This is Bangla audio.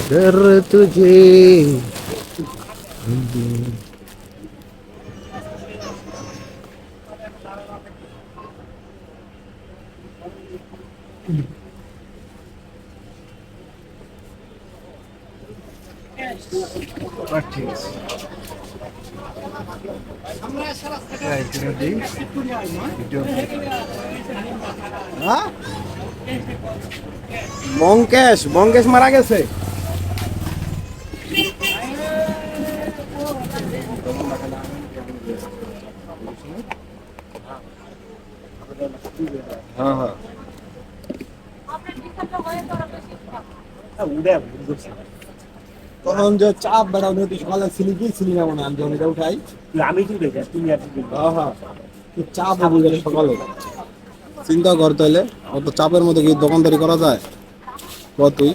अगर तुझे ঠিক আছে হ্যাঁ বঙ্কেশ মারা গেছে হ্যাঁ হ্যাঁ তখন যে চাপ বেড়াও তুই সকালে ছিলি কি ছিলি না মনে হয় আমি যখন এটা উঠাই আমি তুই দেখে তুমি হ্যাঁ হ্যাঁ চাপ হবে সকালে চিন্তা কর তাহলে অত চাপের মধ্যে কি দোকানদারি করা যায় তুই